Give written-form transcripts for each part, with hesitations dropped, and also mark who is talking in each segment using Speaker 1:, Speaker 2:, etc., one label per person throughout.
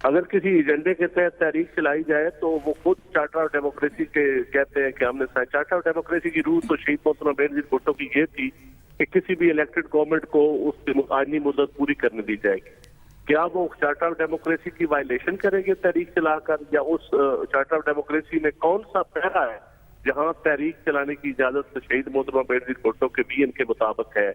Speaker 1: اگر کسی ایجنڈے کے تحت تحریک چلائی جائے تو وہ خود چارٹر آف ڈیموکریسی کے کہتے ہیں کہ ہم نے چارٹر آف ڈیموکریسی کی روح تو شہید محترم بینظیر بھٹو کی یہ تھی کہ کسی بھی الیکٹڈ گورنمنٹ کو اس کی آئینی مدت پوری کرنے دی جائے گی. کیا وہ چارٹر آف ڈیموکریسی کی وائلیشن کریں گے تحریک چلا کر, یا اس چارٹر آف ڈیموکریسی میں کون سا پیرا ہے جہاں تحریک چلانے کی اجازت شہید محترم بینظیر بھٹو کے بین کے مطابق ہے؟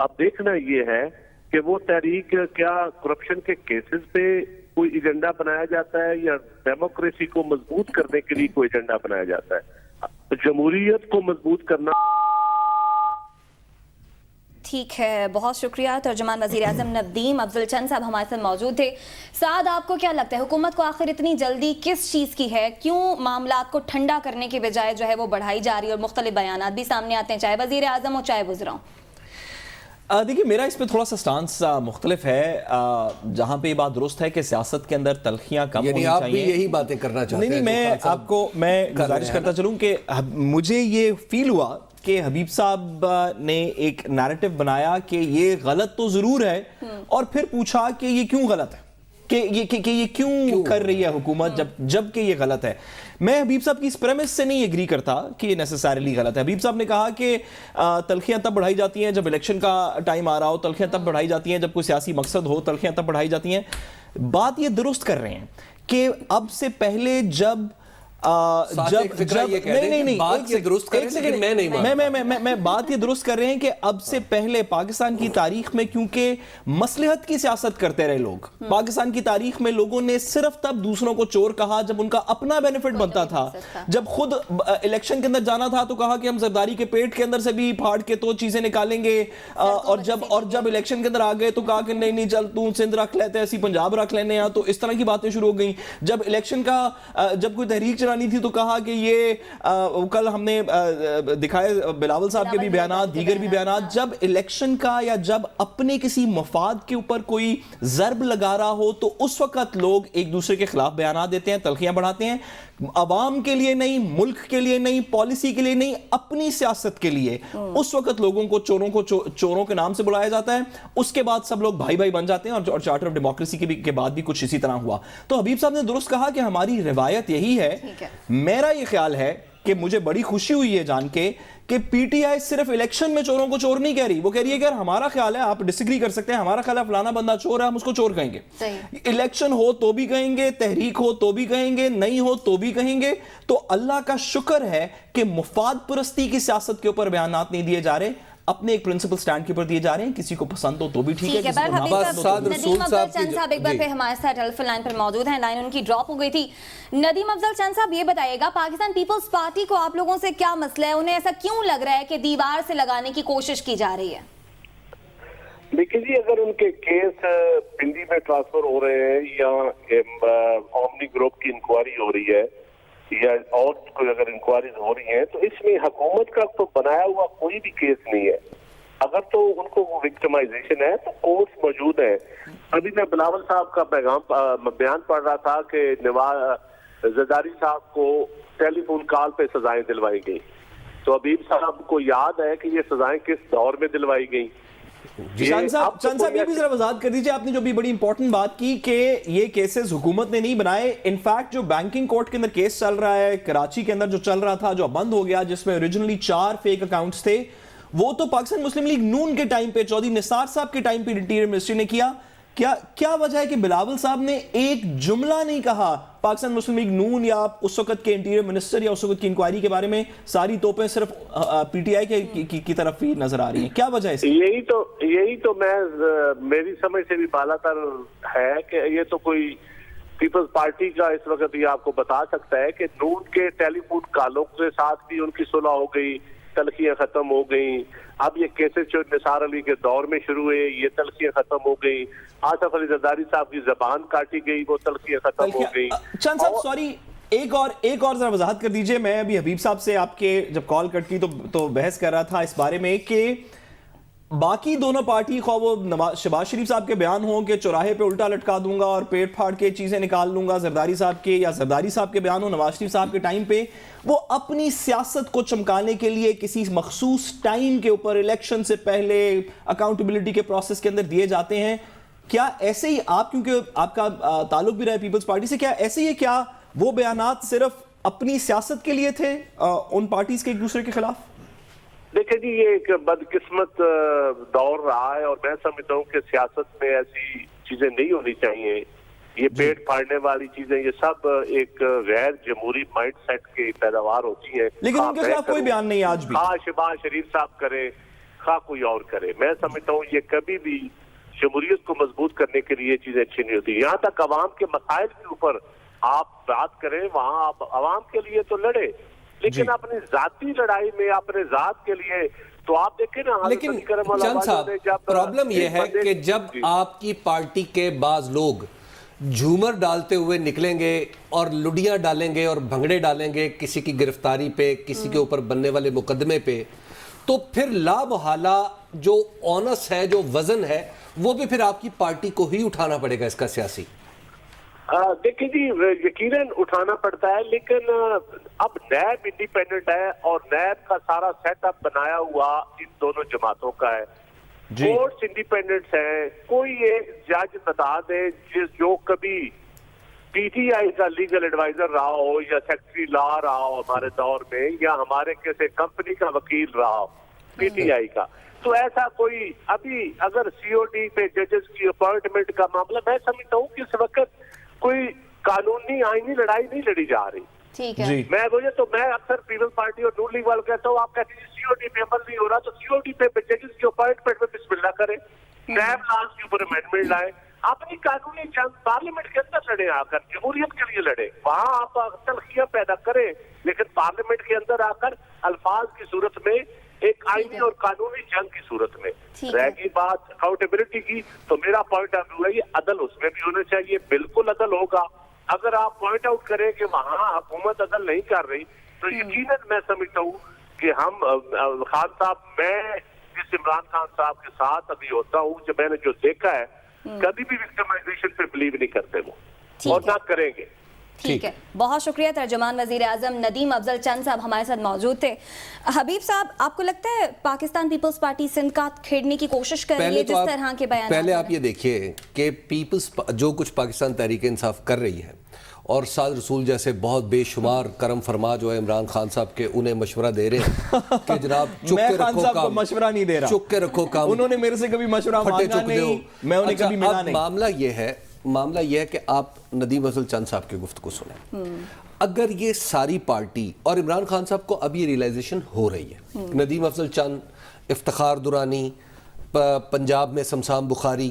Speaker 1: اب دیکھنا یہ ہے کہ وہ تحریک کیا کرپشن کے کیسز پہ کوئی ایجنڈا بنایا جاتا ہے یا ڈیموکریسی کو مضبوط کرنے کے لیے کوئی ایجنڈا بنایا جاتا ہے. جمہوریت کو مضبوط کرنا.
Speaker 2: ٹھیک ہے, بہت شکریہ. ترجمان وزیر اعظم ندیم افضل چند صاحب ہمارے ساتھ موجود تھے. سعد, آپ کو کیا لگتا ہے حکومت کو آخر اتنی جلدی کس چیز کی ہے؟ کیوں معاملات کو ٹھنڈا کرنے کے بجائے جو ہے وہ بڑھائی جا رہی ہے اور مختلف بیانات بھی سامنے آتے ہیں, چاہے وزیر اعظم ہو چاہے وزراء؟
Speaker 3: دیکھیے, میرا اس پہ تھوڑا سا سٹانس مختلف ہے. جہاں پہ یہ بات درست ہے کہ سیاست کے اندر تلخیاں کم ہونی چاہیے.
Speaker 4: آپ بھی یہی باتیں کرنا چاہتے ہیں؟
Speaker 3: نہیں, میں آپ کو میں گزارش کرتا چلوں کہ مجھے یہ فیل ہوا کہ حبیب صاحب نے ایک نیریٹو بنایا کہ یہ غلط تو ضرور ہے, اور پھر پوچھا کہ یہ کیوں غلط ہے, کہ یہ کیوں کر رہی ہے حکومت جب کہ یہ غلط ہے. میں حبیب صاحب کی اس پریمس سے نہیں ایگری کرتا کہ یہ نیسیسریلی غلط ہے. حبیب صاحب نے کہا کہ تلخیاں تب بڑھائی جاتی ہیں جب الیکشن کا ٹائم آ رہا ہو, تلخیاں تب بڑھائی جاتی ہیں جب کوئی سیاسی مقصد ہو, تلخیاں تب بڑھائی جاتی ہیں. بات یہ درست کر رہے ہیں کہ اب سے پہلے میں بات یہ درست کر رہے ہیں کہ اب سے پہلے پاکستان کی تاریخ میں کیونکہ مصلحت کی سیاست کرتے رہے لوگ, پاکستان کی تاریخ میں لوگوں نے صرف تب دوسروں کو چور کہا جب ان کا اپنا بینیفٹ بنتا تھا. جب خود الیکشن کے اندر جانا تھا تو کہا کہ ہم زرداری کے پیٹ کے اندر سے بھی پھاڑ کے تو چیزیں نکالیں گے, اور جب الیکشن کے اندر آ گئے تو کہا کہ نہیں چل تو سندھ رکھ لیتے ایسی پنجاب رکھ لینے ہیں. تو اس طرح کی باتیں شروع ہو گئیں. جب الیکشن کا جب کوئی تحریک چلانی تھی تو کہا کہ یہ کل ہم نے دکھائے بلاول صاحب کے بھی بیانات, دیگر بھی بیانات, جب الیکشن کا یا جب اپنے کسی مفاد کے اوپر کوئی ضرب لگا رہا ہو تو اس وقت لوگ ایک دوسرے کے خلاف بیانات دیتے ہیں, تلخیاں بڑھاتے ہیں. عوام کے لیے نہیں, ملک کے لیے نہیں, پالیسی کے لیے نہیں, اپنی سیاست کے لیے اس وقت لوگوں کو چوروں کے نام سے بلایا جاتا ہے. اس کے بعد سب لوگ بھائی بھائی بن جاتے ہیں, اور چارٹر آف ڈیموکریسی کے بعد بھی کچھ اسی طرح ہوا. تو حبیب صاحب نے درست کہا کہ ہماری روایت یہی ہے. میرا یہ خیال ہے کہ مجھے بڑی خوشی ہوئی ہے جان کے کہ پی ٹی آئی صرف الیکشن میں چوروں کو چور نہیں کہہ رہی. وہ کہہ رہی ہے کہ ہمارا خیال ہے, آپ ڈس ایگری کر سکتے ہیں, ہمارا خیال ہے فلانا بندہ چور ہے, ہم اس کو چور کہیں گے. الیکشن ہو تو بھی کہیں گے, تحریک ہو تو بھی کہیں گے, نہیں ہو تو بھی کہیں گے. تو اللہ کا شکر ہے کہ مفاد پرستی کی سیاست کے اوپر بیانات نہیں دیے جا رہے, اپنے ایک پرنسپل سٹینڈ کے اوپر دیے جا رہے ہیں. کسی کو پسند ہو تو بھی ٹھیک ہے.
Speaker 2: ندیم افضل چند صاحب ایک بار پھر ہمارے ساتھ ٹیلی فون لائن پر موجود ہیں, لائن ان کی ڈراپ ہو گئی تھی. ندیم افضل چند صاحب یہ بتائیے گا, پاکستان پیپلز پارٹی کو آپ لوگوں سے کیا مسئلہ ہے؟ انہیں ایسا کیوں لگ رہا ہے کہ دیوار سے لگانے کی کوشش کی جا رہی ہے؟
Speaker 1: دیکھیے جی, اگر ان کے کیس پنڈی میں ٹرانسفر ہو رہے ہیں یا اومنی گروپ کی انکوائری ہو رہی ہے یا اور کوئی اگر انکوائریز ہو رہی ہیں, تو اس میں حکومت کا تو بنایا ہوا کوئی بھی کیس نہیں ہے. اگر تو ان کو وہ وکٹمائزیشن ہے تو کورٹس موجود ہیں. ابھی میں بلاول صاحب کا بیان پڑھ رہا تھا کہ زرداری صاحب کو ٹیلی فون کال پہ سزائیں دلوائی گئی. تو حبیب صاحب کو یاد ہے کہ یہ سزائیں کس دور میں دلوائی گئی.
Speaker 3: چند صاحب یہ بھی ذرا وضاحت کر دیجئے, آپ نے جو بھی بڑی امپورٹنٹ بات کی کہ یہ کیسز حکومت نے نہیں بنائے. انفیکٹ جو بینکنگ کورٹ کے اندر کیس چل رہا ہے کراچی کے اندر, جو چل رہا تھا, جو بند ہو گیا, جس میں اوریجنلی 4 فیک اکاؤنٹس تھے, وہ تو پاکستان مسلم لیگ نون کے ٹائم پہ چودھری نثار صاحب کے ٹائم پہ انٹیریئر منسٹری نے کیا. کیا وجہ ہے کہ بلاول صاحب نے ایک جملہ نہیں کہا پاکستان مسلم لیگ نون یا اس وقت کے انٹیریئر منسٹر یا اس وقت کی انکوائری کے بارے میں؟ ساری توپیں صرف پی ٹی آئی کی طرف ہی نظر آ رہی ہیں. کیا وجہ ہے؟
Speaker 1: یہی تو میری سمجھ سے بھی بالا تر ہے کہ یہ تو کوئی پیپلز پارٹی کا اس وقت یہ آپ کو بتا سکتا ہے کہ نون کے ٹیلی فون کالوں کے ساتھ بھی ان کی صلح ہو گئی, تلخیاں ختم ہو گئیں. اب یہ کیسز جو نثار علی کے دور میں شروع ہوئے, یہ تلخیاں ختم ہو گئیں. آصف علی زرداری صاحب کی زبان کاٹی گئی, وہ تلخیاں ختم ہو گئی.
Speaker 3: چند صاحب سوری, ایک اور ذرا وضاحت کر دیجئے. میں ابھی حبیب صاحب سے آپ کے جب کال کٹ کی تو بحث کر رہا تھا اس بارے میں کہ باقی دونوں پارٹی خواہ وہ شہباز شریف صاحب کے بیان ہوں کہ چوراہے پہ الٹا لٹکا دوں گا اور پیٹ پھاڑ کے چیزیں نکال لوں گا زرداری صاحب کے, یا زرداری صاحب کے بیان ہوں نواز شریف صاحب کے ٹائم پہ, وہ اپنی سیاست کو چمکانے کے لیے کسی مخصوص ٹائم کے اوپر الیکشن سے پہلے اکاؤنٹیبلٹی کے پروسیس کے اندر دیے جاتے ہیں. کیا ایسے ہی آپ، کیونکہ آپ کا تعلق بھی رہا ہے پیپلز پارٹی سے، کیا ایسے ہی ہے، کیا وہ بیانات صرف اپنی سیاست کے لیے تھے ان پارٹیز کے ایک دوسرے کے خلاف؟
Speaker 1: دیکھیں جی، یہ ایک بدقسمت دور رہا ہے اور میں سمجھتا ہوں کہ سیاست میں ایسی چیزیں نہیں ہونی چاہیے. یہ پیٹ پھاڑنے والی چیزیں یہ سب ایک غیر جمہوری مائنڈ سیٹ کی پیداوار ہوتی ہیں.
Speaker 3: لیکن ان کے خلاف کوئی بیان نہیں آج بھی.
Speaker 1: خواہ شہباز شریف صاحب کرے، خواہ کوئی اور کرے. میں سمجھتا ہوں یہ کبھی بھی جمہوریت کو مضبوط کرنے کے لیے چیزیں اچھی نہیں ہوتی. یہاں تک عوام کے مسائل کے اوپر آپ بات کریں، وہاں آپ عوام کے لیے تو لڑے، لیکن اپنی ذاتی لڑائی میں اپنے ذات کے لیے تو آپ دیکھیں نا.
Speaker 4: لیکن چند صاحب، پرابلم یہ ہے کہ جب آپ کی پارٹی کے بعض لوگ جھومر ڈالتے ہوئے نکلیں گے اور لڈیاں ڈالیں گے اور بھنگڑے ڈالیں گے کسی کی گرفتاری پہ، کسی کے اوپر بننے والے مقدمے پہ، تو پھر لا محالہ جو اونس ہے، جو وزن ہے، وہ بھی پھر آپ کی پارٹی کو ہی اٹھانا پڑے گا اس کا سیاسی.
Speaker 1: دیکھیں جی، یقیناً اٹھانا پڑتا ہے، لیکن اب نیب انڈیپینڈنٹ ہے اور نیب کا سارا سیٹ اپ بنایا ہوا ان دونوں جماعتوں کا ہے. کورٹس انڈیپینڈنٹ ہیں. کوئی ایک جج بتا دے جو کبھی پی ٹی آئی کا لیگل ایڈوائزر رہا ہو یا سیکٹری لا رہا ہو ہمارے دور میں، یا ہمارے کسی کمپنی کا وکیل رہا ہو پی ٹی آئی کا، تو ایسا کوئی ابھی اگر سی او ڈی پہ ججز کی اپوائنٹمنٹ کا معاملہ، میں سمجھتا ہوں کہ اس وقت کوئی قانونی آئینی لڑائی نہیں لڑی جا رہی.
Speaker 2: ٹھیک ہے.
Speaker 1: میں اکثر پیپلز پارٹی اور نون لیگ والے کہتا ہوں، آپ کہتے ہیں سی او ڈی پہ عمل نہیں ہو رہا تو سی او ڈی پہ ججز کی اپوائنٹمنٹ میں بسم اللہ کریں، نیب لاز کے اوپر امینڈمنٹ لائیں، اپنی قانونی جنگ پارلیمنٹ کے اندر لڑیں، آ کر جمہوریت کے لیے لڑیں. وہاں آپ تلخیاں پیدا کریں، لیکن پارلیمنٹ کے اندر آ کر الفاظ کی صورت میں ایک آئینی اور قانونی جنگ کی صورت میں. رہ گئی بات اکاؤنٹیبلٹی کی، تو میرا پوائنٹ آف ویو ہے یہ عدل اس میں بھی ہونا چاہیے. بالکل عدل ہوگا. اگر آپ پوائنٹ آؤٹ کریں کہ وہاں حکومت عدل نہیں کر رہی تو یقیناً میں سمجھتا ہوں کہ ہم خان صاحب، میں جس عمران خان صاحب کے ساتھ ابھی ہوتا ہوں، جو میں نے جو دیکھا ہے، کبھی بھی وکٹمائزیشن پہ بلیو نہیں کرتے وہ، اور نہ کریں گے.
Speaker 2: ٹھیک ہے. بہت شکریہ. ترجمان وزیر اعظم ندیم افضل چند صاحب ہمارے ساتھ موجود تھے. حبیب صاحب، آپ کو لگتا ہے پاکستان پیپلز پارٹی سندھ کا کھیڑنے کی کوشش کر رہی ہے جس طرح کے بیانات؟
Speaker 4: پہلے آپ یہ دیکھیے کہ پیپلز جو کچھ پاکستان تحریک انصاف کر رہی ہے، اور سعد رسول جیسے بہت بے شمار کرم فرما جو ہے عمران خان صاحب کے، انہیں مشورہ دے رہے ہیں کہ جناب چک کے رکھو کام،
Speaker 3: مشورہ نہیں دے رہا،
Speaker 4: چک کے رکھو کام.
Speaker 3: انہوں نے میرے سے کبھی مشورہ مانگا نہیں، میں انہیں کبھی ملا نہیں.
Speaker 4: معاملہ یہ ہے کہ آپ ندیم افضل چند صاحب کی گفتگو سنیں. اگر یہ ساری پارٹی، اور عمران خان صاحب کو اب یہ ریلائزیشن ہو رہی ہے، ندیم افضل چند، افتخار درانی، پنجاب میں سمسام بخاری،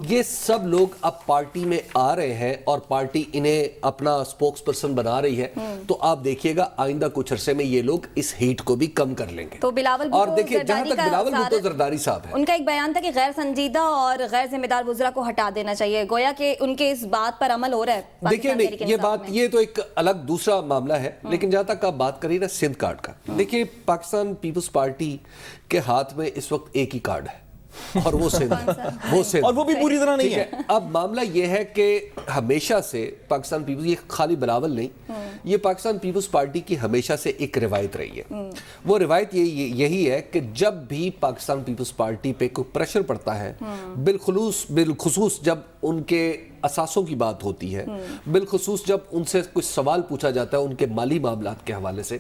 Speaker 4: یہ سب لوگ اب پارٹی میں آ رہے ہیں اور پارٹی انہیں اپنا سپوکس پرسن بنا رہی ہے، تو آپ دیکھیے گا آئندہ کچھ عرصے میں یہ لوگ اس ہیٹ کو بھی کم کر لیں گے.
Speaker 2: تو بلاول
Speaker 4: اور دیکھیے جہاں تک بلاول بھٹو زرداری صاحب ہیں،
Speaker 2: ان کا ایک بیان تھا کہ غیر سنجیدہ اور غیر ذمہ دار وزراء کو ہٹا دینا چاہیے. گویا کہ ان کے اس بات پر عمل ہو رہا ہے.
Speaker 4: دیکھیے نہیں، یہ تو ایک الگ دوسرا معاملہ ہے، لیکن جہاں تک آپ بات کریے نا سندھ کارڈ کا، دیکھیے پاکستان پیپلز پارٹی کے ہاتھ میں اس وقت ایک ہی کارڈ ہے، اور وہ سندھ ہے،
Speaker 3: اور وہ بھی پوری طرح نہیں ہے.
Speaker 4: اب معاملہ یہ ہے کہ ہمیشہ سے پاکستان پیپلز، یہ خالی بلاول نہیں، یہ پاکستان پیپلز پارٹی کی ہمیشہ سے ایک روایت رہی ہے. وہ روایت یہی ہے کہ جب بھی پاکستان پیپلز پارٹی پہ کوئی پریشر پڑتا ہے، بالخصوص جب ان کے اساسوں کی بات ہوتی ہے، بالخصوص جب ان سے کچھ سوال پوچھا جاتا ہے ان کے مالی معاملات کے حوالے سے،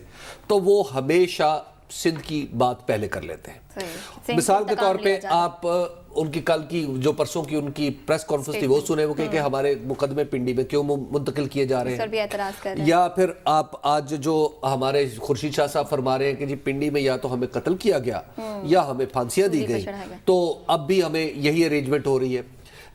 Speaker 4: تو وہ ہمیشہ سندھ کی بات پہلے کر لیتے ہیں. مثال کے طور پہ آپ ان کی کل کی جو پرسوں کی ان کی پریس کانفرنس تھی وہ سنے، وہ کہ ہمارے مقدمے پنڈی میں کیوں منتقل کیے جا رہے ہیں، یا پھر آپ آج جو ہمارے خورشید شاہ صاحب فرما رہے ہیں کہ جی پنڈی میں یا تو ہمیں قتل کیا گیا یا ہمیں پھانسیاں دی گئی، تو اب بھی ہمیں یہی ارینجمنٹ ہو رہی ہے.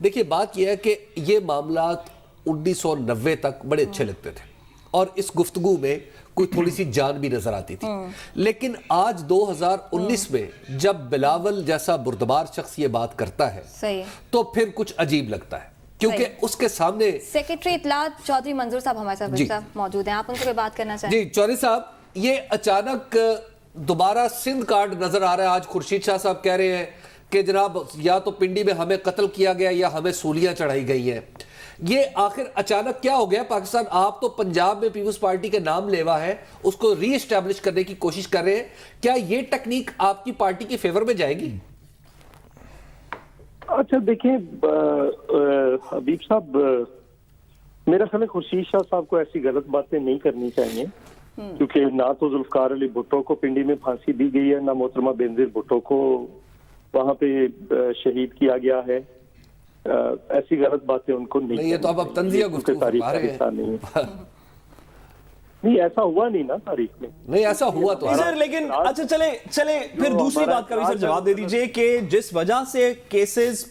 Speaker 4: دیکھیے بات یہ ہے کہ یہ معاملات 1990 تک بڑے اچھے لگتے تھے اور اس گفتگو میں کوئی تھوڑی سی جان بھی نظر آتی تھی، لیکن آج 2019 میں جب بلاول جیسا بردبار شخص یہ بات کرتا ہے تو پھر کچھ عجیب لگتا ہے، کیونکہ اس کے سامنے
Speaker 2: سیکریٹری اطلاعات چودھری منظور صاحب ہمارے ساتھ موجود ہیں. آپ ان سے کوئی بات کرنا چاہیں؟
Speaker 4: جی چودھری صاحب، یہ اچانک دوبارہ سندھ کارڈ نظر آ رہا ہے. آج خورشید شاہ صاحب کہہ رہے ہیں کہ جناب یا تو پنڈی میں ہمیں قتل کیا گیا یا ہمیں سولیاں چڑھائی گئی ہیں. یہ آخر اچانک کیا ہو گیا پاکستان؟ آپ تو پنجاب میں پیپلز پارٹی کے نام لیوا ہے، اس کو ری اسٹیبلش کرنے کی کوشش کر رہے ہیں. کیا یہ ٹیکنیک آپ کی پارٹی کے فیور میں جائے گی؟
Speaker 5: اچھا دیکھیں حبیب صاحب، میرا خیال ہے خورشید شاہ صاحب کو ایسی غلط باتیں نہیں کرنی چاہیے، کیونکہ نہ تو ذوالفقار علی بھٹو کو پنڈی میں پھانسی دی گئی ہے، نہ محترمہ بینظیر بھٹو کو وہاں پہ شہید کیا گیا ہے. ایسی غلط باتیں ان کو نہیں.
Speaker 4: یہ تو اب تنزیہ گفتگو
Speaker 5: تاریخ کا حصہ نہیں ہے. نہیں ایسا ہوا نہیں نا تاریخ میں.
Speaker 4: نہیں ایسا ہوا تو
Speaker 3: سر، لیکن اچھا چلے پھر دوسری بات کا بھی سر جواب دے دیجئے کہ جس وجہ سے کیسز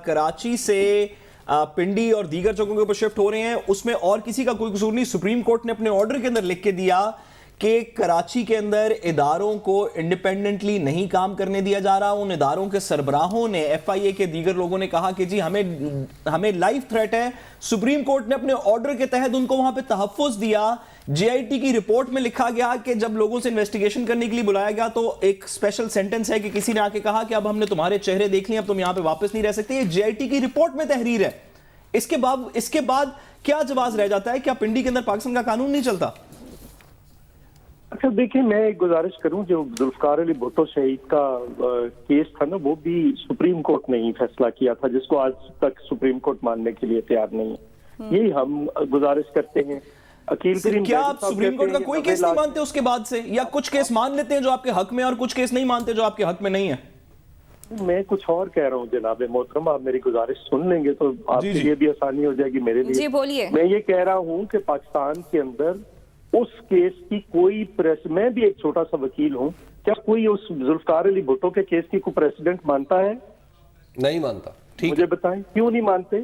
Speaker 3: کراچی سے پنڈی اور دیگر جگہوں کے اوپر شفٹ ہو رہے ہیں، اس میں اور کسی کا کوئی قصور نہیں. سپریم کورٹ نے اپنے آرڈر کے اندر لکھ کے دیا کہ کراچی کے اندر اداروں کو انڈیپینڈنٹلی نہیں کام کرنے دیا جا رہا. ان اداروں کے سربراہوں نے، ایف آئی اے کے دیگر لوگوں نے کہا کہ جی ہمیں لائف تھریٹ ہے. سپریم کورٹ نے اپنے آرڈر کے تحت ان کو وہاں پہ تحفظ دیا. جے آئی ٹی کی رپورٹ میں لکھا گیا کہ جب لوگوں سے انویسٹیگیشن کرنے کے لیے بلایا گیا تو ایک سپیشل سینٹنس ہے کہ کسی نے آ کے کہا کہ اب ہم نے تمہارے چہرے دیکھ لیے، اب تم یہاں پہ واپس نہیں رہ سکتے. یہ جے آئی ٹی کی رپورٹ میں تحریر ہے. اس کے بعد کیا جواز رہ جاتا ہے؟ کیا پنڈی کے اندر پاکستان کا قانون نہیں چلتا؟
Speaker 5: اچھا دیکھیں، میں ایک گزارش کروں، جو ذوالفقار علی بھٹو شہید کا کیس تھا نا، وہ بھی سپریم کورٹ نے ہی فیصلہ کیا تھا، جس کو آج تک سپریم کورٹ ماننے کے لیے تیار نہیں ہے. یہی ہم گزارش کرتے ہیں.
Speaker 3: کیا آپ سپریم کورٹ کا کوئی کیس نہیں مانتے اس کے بعد سے، یا کچھ کیس مان لیتے ہیں جو آپ کے حق میں اور کچھ کیس نہیں مانتے جو آپ کے حق میں نہیں ہے؟
Speaker 5: میں کچھ اور کہہ رہا ہوں جناب محترم، آپ میری گزارش سن لیں گے تو آپ کے لیے بھی آسانی ہو جائے گی، میرے لیے.
Speaker 2: جی بولیے.
Speaker 5: میں یہ کہہ رہا ہوں کہ پاکستان کے اندر اس کیس کی کوئی میں بھی ایک چھوٹا سا وکیل ہوں، کیا کوئی اس ذوالفقار علی بھٹو کے کیس کی کوئی پریسیڈنٹ مانتا ہے؟
Speaker 4: نہیں مانتا.
Speaker 5: مجھے بتائیں کیوں نہیں مانتے؟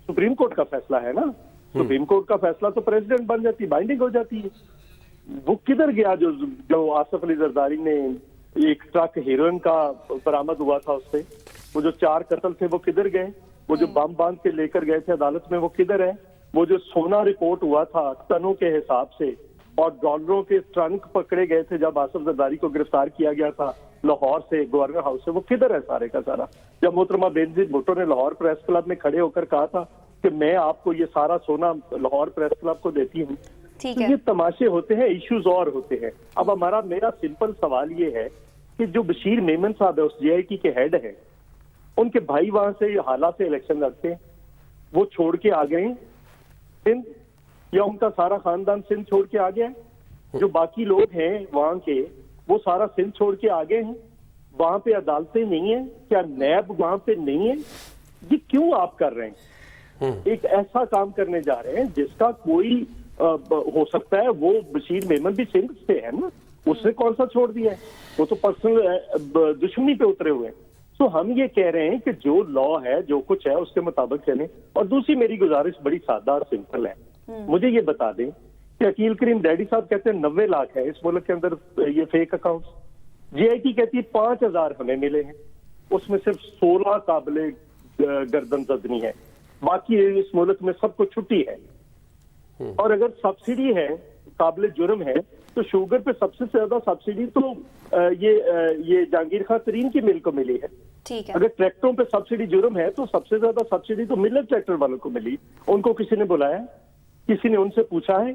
Speaker 5: سپریم کورٹ کا فیصلہ ہے نا. سپریم کورٹ کا فیصلہ تو پریزیڈنٹ بن جاتی، بائنڈنگ ہو جاتی ہے. وہ کدھر گیا جو آصف علی زرداری نے ایک ٹرک ہیروئن کا برآمد ہوا تھا اس سے؟ وہ جو 4 قتل تھے وہ کدھر گئے؟ وہ جو بم باندھ کے لے کر گئے تھے عدالت میں وہ کدھر ہے؟ وہ جو سونا رپورٹ ہوا تھا ٹنوں کے حساب سے اور ڈالروں کے ٹرنک پکڑے گئے تھے جب آصف زرداری کو گرفتار کیا گیا تھا لاہور سے گورنر ہاؤس سے، وہ کدھر ہے سارے کا سارا؟ جب محترمہ بینظیر بھٹو نے لاہور پریس کلب میں کھڑے ہو کر کہا تھا کہ میں آپ کو یہ سارا سونا لاہور پریس کلب کو دیتی ہوں. تو یہ تماشے ہوتے ہیں، ایشوز اور ہوتے ہیں. اب میرا سمپل سوال یہ ہے کہ جو بشیر میمن صاحب ہے اس جے آئی ٹی کے ہیڈ ہیں، ان کے بھائی وہاں سے حالات سے الیکشن لڑتے ہیں، وہ چھوڑ کے آ گئے سندھ، یا ان کا سارا خاندان سندھ چھوڑ کے آ گیا ہے؟ جو باقی لوگ ہیں وہاں کے وہ سارا سندھ چھوڑ کے آ گئے ہیں. وہاں پہ عدالتیں نہیں ہیں؟ کیا نیب وہاں پہ نہیں ہے؟ یہ کیوں آپ کر رہے ہیں؟ ایک ایسا کام کرنے جا رہے ہیں جس کا کوئی ہو سکتا ہے وہ بشیر میمن بھی سندھ سے ہے نا، اس نے کون سا چھوڑ دیا ہے؟ وہ تو پرسنل دشمنی پہ اترے ہوئے ہیں. تو ہم یہ کہہ رہے ہیں کہ جو لا ہے جو کچھ ہے اس کے مطابق چلیں. اور دوسری میری گزارش بڑی سادہ اور سمپل ہے، مجھے یہ بتا دیں کہ عقیل کریم ڈیڈی صاحب کہتے ہیں 90 لاکھ ہے اس ملک کے اندر یہ fake accounts. J I T کہتی ہے 5000 ہمیں ملے ہیں، اس میں صرف 16 قابل گردن زدنی ہے، باقی اس ملک میں سب کو چھٹی ہے. اور اگر سبسڈی ہے، قابل جرم ہے، تو شوگر پہ سب سے زیادہ سبسڈی تو یہ جہانگیر خان ترین کی مل کو ملی ہے. اگر ٹریکٹروں پہ سبسڈی جرم ہے تو سب سے زیادہ سبسڈی تو ملر ٹریکٹر والوں کو ملی. ان کو کسی نے بلایا، کسی نے ان سے پوچھا ہے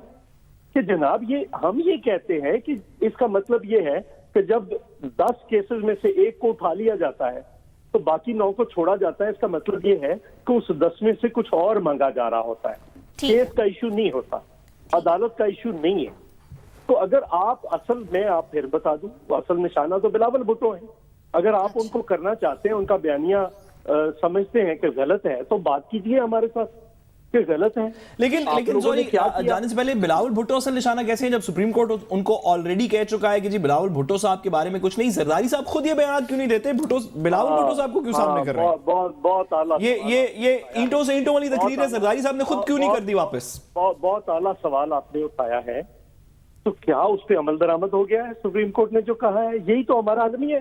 Speaker 5: کہ جناب ہم یہ کہتے ہیں کہ اس کا مطلب یہ ہے کہ جب 10 کیسز میں سے ایک کو اٹھا لیا جاتا ہے تو باقی 9 کو چھوڑا جاتا ہے. اس کا مطلب یہ ہے کہ اس 10 میں سے کچھ اور مانگا جا رہا ہوتا ہے. کیس کا ایشو نہیں ہوتا، عدالت کا ایشو نہیں ہے. تو اگر آپ آپ پھر بتا دوں، اصل نشانہ تو بلاول بھٹو ہیں. اگر آپ ان کو کرنا چاہتے ہیں، ان کا بیانیہ سمجھتے ہیں کہ غلط ہے تو بات کیجیے ہمارے ساتھ کہ غلط ہے.
Speaker 3: لیکن سوری جانے سے پہلے بلاول بھٹو اصل نشانہ کیسے ہیں جب سپریم کورٹ ان کو آلریڈی کہہ چکا ہے کہ جی بلاول بھٹو صاحب کے بارے میں کچھ نہیں؟ زرداری صاحب خود یہ بیانات کیوں نہیں دیتے؟ بلاول بھٹو صاحب کو کیوں سامنے کر رہے ہیں؟
Speaker 5: بہت اعلیٰ
Speaker 3: یہ اینٹوں سے اینٹوں والی تقریر ہے، زرداری صاحب نے خود کیوں نہیں کر دی واپس؟
Speaker 5: بہت اعلیٰ سوال آپ نے اٹھایا ہے. تو کیا اس پہ عمل درآمد ہو گیا ہے؟ سپریم کورٹ نے جو کہا ہے یہی تو ہمارا عالمی ہے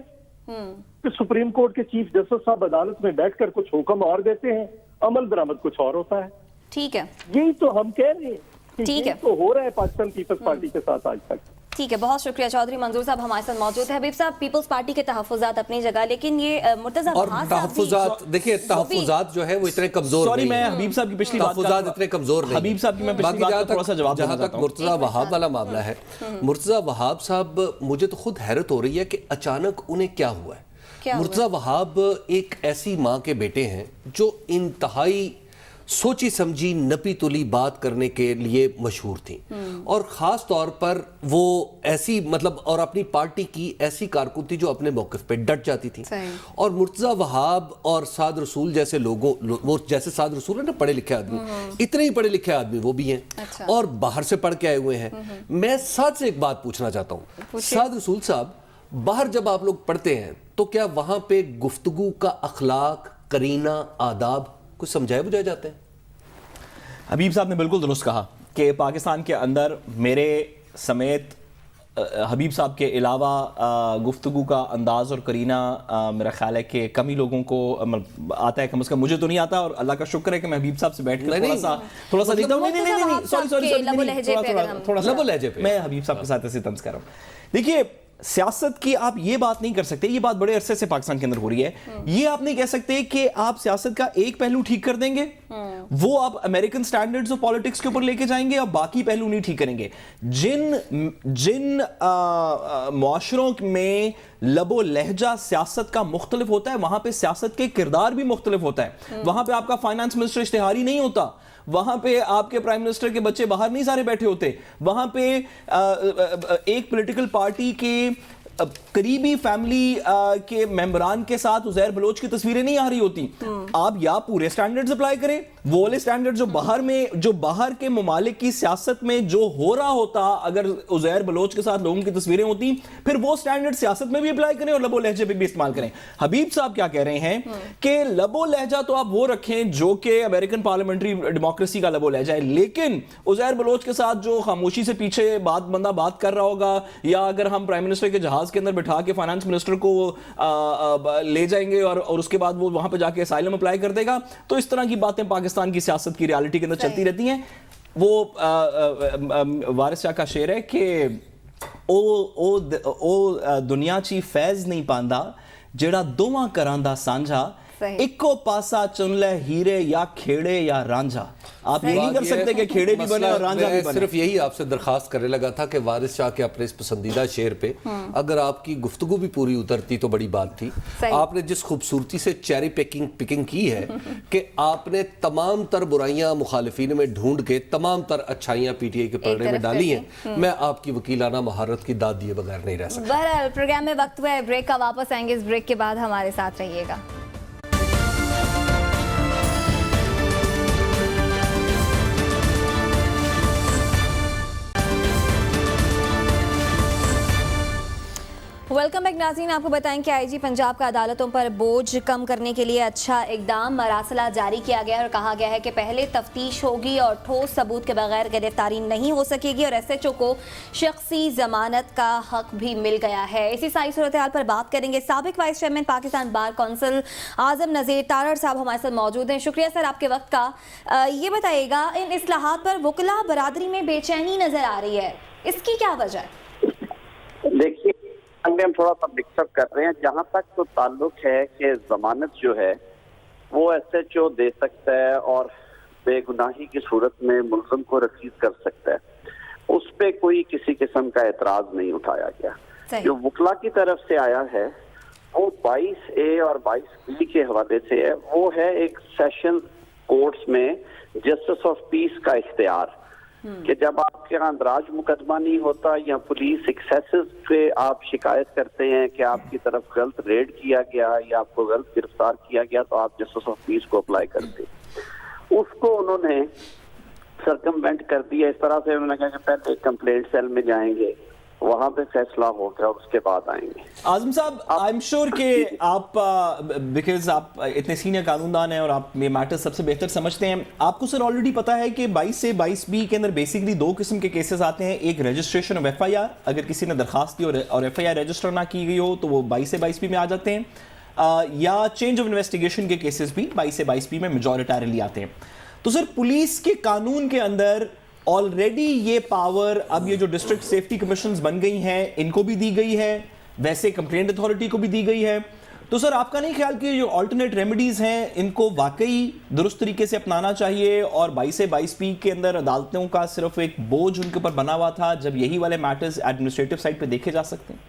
Speaker 5: کہ سپریم کورٹ کے چیف جسٹس صاحب عدالت میں بیٹھ کر کچھ حکم اور دیتے ہیں، عمل درآمد کچھ اور ہوتا ہے.
Speaker 2: ٹھیک ہے،
Speaker 5: یہی تو ہم کہہ رہے ہیں،
Speaker 2: ٹھیک ہے،
Speaker 5: تو ہو رہا ہے پاکستان پیپلز پارٹی کے ساتھ آج تک.
Speaker 2: ٹھیک ہے، بہت شکریہ. چودھری منظور صاحب ہمارے ساتھ موجود ہیں. حبیب صاحب، پیپلز پارٹی کے تحفظات اپنی جگہ، لیکن یہ مرتضیٰ
Speaker 4: اور تحفظات دیکھیے، تحفظات جو ہے وہ اتنے کمزور نہیں.
Speaker 3: سوری میں حبیب صاحب کی پچھلی بات
Speaker 4: تحفظات اتنے کمزور نہیں.
Speaker 3: حبیب صاحب کی میں پچھلی بات کا تھوڑا سا جواب دینا چاہتا ہوں.
Speaker 4: مرتضیٰ وہاب والا معاملہ ہے، مرتضیٰ وہاب صاحب مجھے تو خود حیرت ہو رہی ہے کہ اچانک انہیں کیا ہوا ہے. مرتضی وہاب ایک ایسی ماں کے بیٹے ہیں جو انتہائی سوچی سمجھی نپی تلی بات کرنے کے لیے مشہور تھیں، اور خاص طور پر وہ ایسی اور اپنی پارٹی کی ایسی کارکن تھی جو اپنے موقف پہ ڈٹ جاتی تھی. اور مرتضی وہاب اور سعد رسول جیسے لوگوں، وہ جیسے سعد رسول ہے نا پڑھے لکھے آدمی، اتنے ہی پڑھے لکھے آدمی وہ بھی ہیں اور باہر سے پڑھ کے آئے ہوئے ہیں. میں سعد سے ایک بات پوچھنا چاہتا ہوں. سعد رسول صاحب، باہر جب آپ لوگ پڑھتے ہیں تو کیا وہاں پہ گفتگو کا اخلاق، قرینہ، آداب کچھ سمجھائے بجھائے جاتے ہیں؟
Speaker 3: حبیب صاحب نے بالکل درست کہا کہ پاکستان کے اندر میرے سمیت حبیب صاحب کے علاوہ گفتگو کا انداز اور قرینہ میرا خیال ہے کہ کم ہی لوگوں کو آتا ہے، کم از کم مجھے تو نہیں آتا، اور اللہ کا شکر ہے کہ میں حبیب صاحب سے بیٹھ کر تھوڑا سا دیکھتا ہوں. نہیں سوری، میں حبیب صاحب کے ساتھ ایسے طنز کر رہا ہوں. دیکھیے، سیاست کی آپ یہ بات نہیں کر سکتے، یہ بات بڑے عرصے سے پاکستان کے اندر ہو رہی ہے، یہ آپ نہیں کہہ سکتے کہ آپ سیاست کا ایک پہلو ٹھیک کر دیں گے، وہ آپ امریکن سٹینڈرڈز اور پالیٹکس کے اوپر لے کے جائیں گے اور باقی پہلو نہیں ٹھیک کریں گے. جن معاشروں میں لب و لہجہ سیاست کا مختلف ہوتا ہے، وہاں پہ سیاست کے کردار بھی مختلف ہوتا ہے. وہاں پہ آپ کا فائنانس منسٹر اشتہاری نہیں ہوتا، وہاں پہ آپ کے پرائم منسٹر کے بچے باہر نہیں سارے بیٹھے ہوتے، وہاں پہ ایک پولیٹیکل پارٹی کے قریبی فیملی کے ممبران کے ساتھ عزیر بلوچ کی تصویریں نہیں آ رہی ہوتی. آپ یا پورے سٹینڈرڈز اپلائی کریں، وہ والے سٹینڈرڈ جو باہر کے ممالک کی سیاست میں جو ہو رہا ہوتا، اگر عزیر بلوچ کے ساتھ لوگوں کی تصویریں ہوتی، پھر وہ سٹینڈرڈ سیاست میں بھی اپلائی کریں اور لب و لہجے پہ بھی استعمال کریں. حبیب صاحب کیا کہہ رہے ہیں کہ لب و لہجہ تو آپ وہ رکھیں جو کہ امریکن پارلیمنٹری ڈیموکریسی کا لب و لہجہ ہے، لیکن عزیر بلوچ کے ساتھ جو خاموشی سے پیچھے بندہ بات کر رہا ہوگا، یا اگر ہم پرائم منسٹر کے جہاز کے اندر بٹھا کے فائنانس منسٹر کو لے جائیں گے اور اس کے بعد وہ وہاں پہ جا کے اسائلم اپلائی کر دے گا، تو اس طرح کی باتیں پاکستان کی سیاست کی ریالٹی کے اندر چلتی رہتی ہیں. وہ وارث شاہ کا شعر ہے کہ او دنیا چی فیض نہیں پاندا جیڑا دوواں کراندا سانجھا، ایکو پاسا چن لے ہیرے یا کھیڑے یا رانجھا. آپ یہ نہیں کر سکتے کہ کھیڑے بھی بنے اور رانجھا بھی بنے.
Speaker 4: صرف یہی آپ سے درخواست کرنے لگا تھا کہ وارث شاہ کے اپنے اس پسندیدہ شعر پہ اگر آپ کی گفتگو بھی پوری اترتی تو بڑی بات تھی. آپ نے جس خوبصورتی سے چیری پکنگ کی ہے کہ آپ نے تمام تر برائیاں مخالفین میں ڈھونڈ کے تمام تر اچھائیاں پی ٹی آئی کے پردے میں ڈالی ہیں. میں آپ کی وکیلانہ مہارت کی داد دیے بغیر نہیں رہ سکتا.
Speaker 2: بہرحال پروگرام میں وقت ہوا ہے بریک کا، واپس آئیں گے اس بریک کے بعد، ہمارے ساتھ رہیے گا. ویلکم بیک ناظرین. آپ کو بتائیں کہ آئی جی پنجاب کا عدالتوں پر بوجھ کم کرنے کے لیے اچھا اقدام مراسلہ جاری کیا گیا ہے، اور کہا گیا ہے کہ پہلے تفتیش ہوگی اور ٹھوس ثبوت کے بغیر گرفتاری نہیں ہو سکے گی، اور ایس ایچ او کو شخصی ضمانت کا حق بھی مل گیا ہے. اسی ساری صورتحال پر بات کریں گے. سابق vice chairman Pakistan bar council Azam Nazir Tarar صاحب ہمارے ساتھ موجود ہیں. شکریہ سر آپ کے وقت کا. یہ بتائیے گا، ان اصلاحات پر وکلا برادری میں بے چینی نظر آ رہی ہے، اس کی کیا وجہ ہے؟
Speaker 6: دیکھیے، ہم تھوڑا سا مکس اپ کر رہے ہیں. جہاں تک تو تعلق ہے کہ ضمانت جو ہے وہ ایس ایچ او دے سکتا ہے اور بے گناہی کی صورت میں ملزم کو رسید کر سکتا ہے، اس پہ کوئی کسی قسم کا اعتراض نہیں اٹھایا گیا. جو وکلا کی طرف سے آیا ہے وہ 22A اور 22B کے حوالے سے ہے. وہ ہے ایک سیشن کورٹس میں جسٹس آف پیس کا اختیار کہ جب آپ کے ہاں اندراج مقدمہ نہیں ہوتا یا پولیس ایکسیسز پہ آپ شکایت کرتے ہیں کہ آپ کی طرف غلط ریڈ کیا گیا یا آپ کو غلط گرفتار کیا گیا، تو آپ جسٹس آف پیس کو اپلائی کرتے. اس کو انہوں نے سرکموینٹ کر دیا اس طرح سے. انہوں نے کہا کہ پہلے کمپلینٹ سیل میں جائیں گے، وہاں پہ فیصلہ ہوگا اور اس کے بعد آئیں گے.
Speaker 3: اعظم صاحب، آئی ایم شیور کہ آپ بیکاز آپ اتنے سینئر قانون دان ہیں اور آپ یہ میٹر سب سے بہتر سمجھتے ہیں، آپ کو سر آلریڈی پتا ہے کہ 22 سے 22B کے اندر بیسکلی دو قسم کے کیسز آتے ہیں. ایک registration of F I R, اگر کسی نے درخواست دی اور ایف آئی آر رجسٹر نہ کی گئی ہو تو وہ 22 سے 22B میں آ جاتے ہیں، یا چینج آف انویسٹیگیشن کے کیسز بھی 22 سے 22B میں میجورٹیرلی آتے ہیں. تو سر پولیس کے قانون کے اندر آلریڈی یہ پاور اب یہ جو ڈسٹرکٹ سیفٹی کمیشنز بن گئی ہیں ان کو بھی دی گئی ہے، ویسے کمپلینٹ اتھارٹی کو بھی دی گئی ہے. تو سر آپ کا نہیں خیال کہ جو آلٹرنیٹ ریمیڈیز ہیں ان کو واقعی درست طریقے سے اپنانا چاہیے، اور 22 سے 22B کے اندر عدالتوں کا صرف ایک بوجھ ان کے اوپر بنا ہوا تھا، جب یہی والے میٹرز ایڈمنسٹریٹو سائٹ پہ دیکھے جا سکتے ہیں؟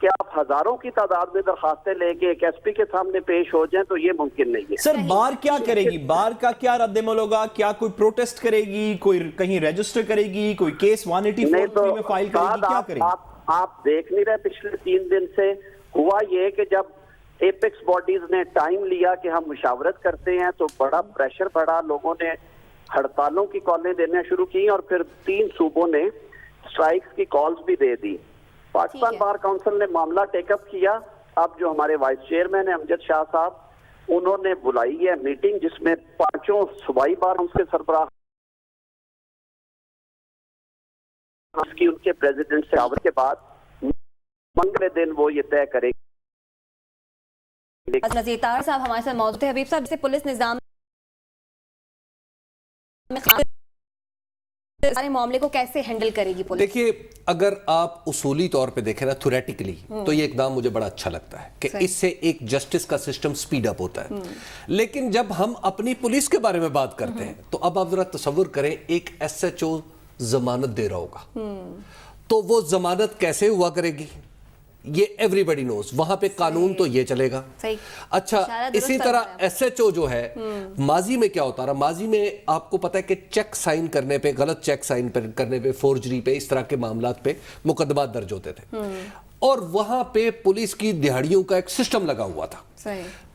Speaker 6: کہ آپ ہزاروں کی تعداد میں درخواستیں لے کے ایک ایس پی کے سامنے پیش ہو جائیں تو یہ ممکن نہیں ہے.
Speaker 3: سر بار کیا کرے گی؟ بار کا کیا رد عمل ہوگا؟ کیا کوئی پروٹیسٹ کرے گی؟ کوئی کہیں رجسٹر کرے گی؟ کوئی کیس 184 میں فائل کرے گی؟ کیا کرے گی؟
Speaker 6: آپ دیکھ نہیں رہے پچھلے 3 دن سے ہوا یہ کہ جب ایپیکس باڈیز نے ٹائم لیا کہ ہم مشاورت کرتے ہیں تو بڑا پریشر بڑھا, لوگوں نے ہڑتالوں کی کالیں دینا شروع کی اور پھر 3 صوبوں نے سٹرائکس کی کالز بھی دے دی. پاکستان بار کونسل نے معاملہ ٹیک اپ کیا. اب جو ہمارے وائس چیئرمین ہیں امجد شاہ صاحب, انہوں نے بلائی ہے میٹنگ جس میں 5 صوبائی بار کے سربراہ کی ان کے پریزیڈنٹ سے آور کے بعد منگل دن وہ یہ طے کرے گی.
Speaker 2: نذیر طاہر صاحب ہمارے ساتھ موجود ہیں. حبیب صاحب, جیسے پولیس نظام سارے معاملے کو کیسے ہینڈل کرے گی پولیس؟
Speaker 4: دیکھیے, اگر آپ اصولی طور پہ دیکھیں نا تھیوریٹیکلی, تو یہ اقدام مجھے بڑا اچھا لگتا ہے کہ اس سے ایک جسٹس کا سسٹم سپیڈ اپ ہوتا ہے. لیکن جب ہم اپنی پولیس کے بارے میں بات کرتے ہیں تو اب آپ ذرا تصور کریں, ایک ایس ایچ او ضمانت دے رہا ہوگا تو وہ ضمانت کیسے ہوا کرے گی, یہ ایوری بڈی نوز. وہاں پہ قانون تو یہ چلے گا. اچھا, اسی طرح ایس ایچ او جو ہے, ماضی میں کیا ہوتا رہا, ماضی میں آپ کو پتا ہے کہ چیک سائن کرنے پہ, غلط چیک سائن کرنے پہ, فورجری پہ, اس طرح کے معاملات پہ مقدمات درج ہوتے تھے اور وہاں پہ پولیس کی دہاڑیوں کا ایک سسٹم لگا ہوا تھا.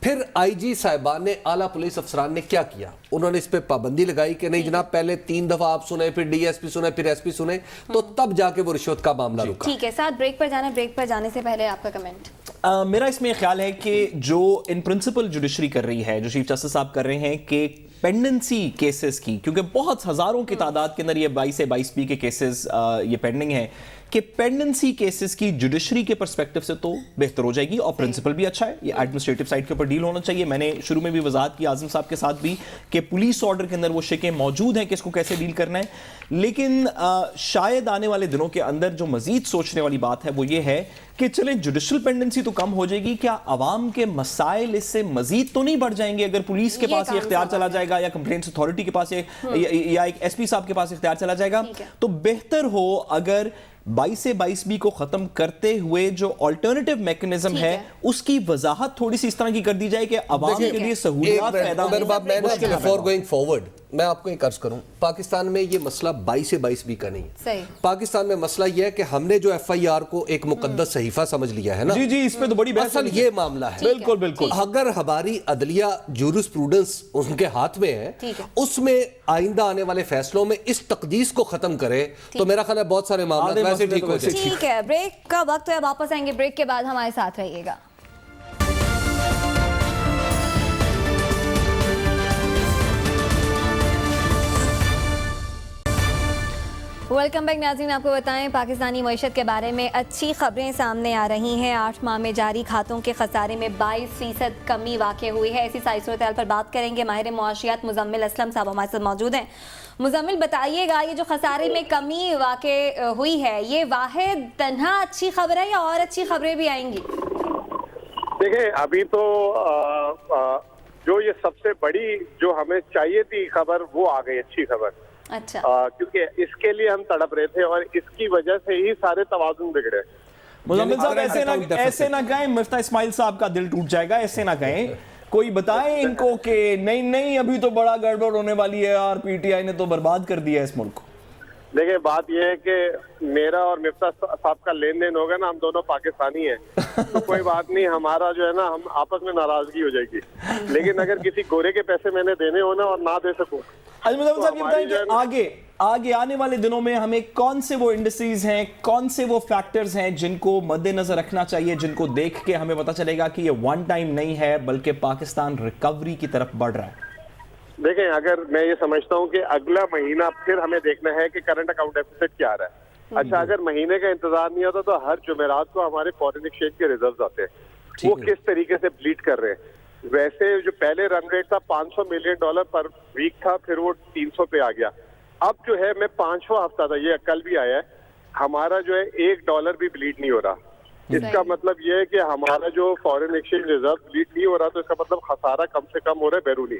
Speaker 4: پھر آئی جی صاحبان نے, اعلیٰ پولیس افسران نے کیا کیا, انہوں نے اس پہ پابندی لگائی کہ نہیں جناب, پہلے 3 دفعہ آپ سنیں, پھر ڈی ایس پی سنیں, پھر ایس پی سنیں, تو تب جا کے وہ رشوت کا معاملہ رکا.
Speaker 2: ٹھیک ہے, ساتھ بریک پر جانا. بریک پر جانے سے پہلے آپ کا کمنٹ.
Speaker 3: میرا اس میں خیال ہے کہ جو ان پرنسپل جوڈیشری کر رہی ہے, جو چیف جسٹس صاحب کر رہے ہیں, کہ پینڈنسی کیسز کی, کیونکہ بہت ہزاروں کی تعداد کے اندر یہ 22 سے 22 پی کے کیسز یہ پینڈنگ ہیں, کہ پینڈنسی کیسز کی جوڈیشری کے پرسپیکٹو سے تو بہتر ہو جائے گی. اور پرنسپل بھی اچھا ہے, یہ ایڈمنسٹریٹو سائٹ کے اوپر ڈیل ہونا چاہیے. میں نے شروع میں بھی وضاحت کی اعظم صاحب کے ساتھ بھی کہ پولیس آرڈر کے اندر وہ شکیں موجود ہیں کہ اس کو کیسے ڈیل کرنا ہے. لیکن شاید آنے والے دنوں کے اندر جو مزید سوچنے والی بات ہے وہ یہ ہے کہ چلیں جوڈیشل پینڈنسی تو کم ہو جائے گی, کیا عوام کے مسائل اس سے مزید تو نہیں بڑھ جائیں گے اگر پولیس کے پاس یہ اختیار چلا جائے گا, یا کمپلینٹس اتھارٹی کے پاس, یا ایک ایس پی صاحب کے پاس اختیار چلا جائے گا. تو بہتر ہو اگر 22 سے 22 بی کو ختم کرتے ہوئے جو آلٹرنیٹیو میکنزم ہے اس کی وضاحت تھوڑی سی اس طرح کی کر دی جائے کہ عوام کے لیے سہولیات پیدا
Speaker 4: ہوں. میں آپ کو ایک عرض کروں, پاکستان میں یہ مسئلہ 22 سے 22 بی کا نہیں ہے. پاکستان میں مسئلہ یہ ہے کہ ہم نے جو ایف آئی آر کو ایک مقدس صحیفہ سمجھ لیا ہے نا,
Speaker 3: جی اس پہ تو بڑی بحث.
Speaker 4: اصل یہ معاملہ ہے.
Speaker 3: بالکل.
Speaker 4: اگر ہماری عدلیہ جورسپروڈنس ان کے ہاتھ میں ہے, اس میں آئندہ آنے والے فیصلوں میں اس تقدیس کو ختم کرے تو میرا خیال ہے بہت سارے معاملات ویسے ٹھیک ہو جائیں.
Speaker 2: ٹھیک ہے, بریک کا وقت ہے, واپس آئیں گے. بریک کے بعد ہمارے ساتھ رہیے گا. ویلکم بیک ناظرین. آپ کو بتائیں, پاکستانی معیشت کے بارے میں اچھی خبریں سامنے آ رہی ہیں. 8 ماہ میں جاری کھاتوں کے خسارے میں 22% کمی واقع ہوئی ہے. اسی ساری صورتحال پر بات کریں گے. ماہر معاشیات مزمل اسلم صاحب ہمارے ساتھ موجود ہیں. مزمل, بتائیے گا, یہ جو خسارے میں کمی واقع ہوئی ہے, یہ واحد تنہا اچھی خبر ہے یا اور اچھی خبریں بھی آئیں گی؟
Speaker 1: دیکھیں, ابھی تو جو یہ سب سے بڑی جو ہمیں چاہیے تھی خبر وہ آ گئی, اچھی خبر.
Speaker 2: اچھا,
Speaker 1: کیونکہ اس کے لیے ہم تڑپ رہے تھے اور اس کی وجہ سے ہی سارے توازن بگڑے.
Speaker 3: مزمل صاحب ایسے نہ کہیں, مفتاح اسماعیل صاحب کا دل ٹوٹ جائے گا, ایسے نہ کہیں. کوئی بتائیں ان کو کہ نہیں ابھی تو بڑا گڑبڑ ہونے والی ہے اور پی ٹی آئی نے تو برباد کر دیا ہے اس ملک کو.
Speaker 1: دیکھیں, بات یہ ہے کہ میرا اور مفتاح صاحب کا لین دین ہوگا نا, ہم دونوں پاکستانی ہیں, تو کوئی بات نہیں, ہمارا جو ہے نا ہم آپس میں ناراضگی ہو جائے گی. لیکن اگر کسی گورے کے پیسے میں نے دینے ہو نا اور نہ دے سکوں,
Speaker 3: مزمل صاحب یہ بتائیں کہ آگے آنے والے دنوں میں ہمیں کون سے وہ انڈسٹریز ہیں, کون سے وہ فیکٹرز ہیں جن کو مد نظر رکھنا چاہیے, جن کو دیکھ کے ہمیں پتہ چلے گا کہ یہ ون ٹائم نہیں ہے بلکہ پاکستان ریکوری کی طرف بڑھ رہا ہے؟
Speaker 1: دیکھیں, اگر میں یہ سمجھتا ہوں کہ اگلا مہینہ پھر ہمیں دیکھنا ہے کہ کرنٹ اکاؤنٹ ڈیفیسٹ کیا رہا ہے. اچھا, اگر مہینے کا انتظار نہیں ہوتا تو ہر جمعرات کو ہمارے فورن ایکسچینج کے ریزروز آتے ہیں, وہ کس طریقے سے بلیڈ کر رہے ہیں. ویسے جو پہلے رن ریٹ تھا $500 ملین پر ویک تھا, پھر وہ 300 پہ آ گیا. اب جو ہے, میں 5واں ہفتہ تھا, یہ کل بھی آیا ہے, ہمارا جو ہے $1 بھی بلیڈ نہیں ہو رہا. اس کا مطلب یہ ہے کہ ہمارا جو فورن ایکسچینج ریزرو بلیڈ نہیں ہو رہا, تو اس کا مطلب خسارہ کم سے کم ہو رہا ہے بیرونی.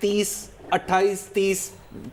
Speaker 4: 30, 28, 30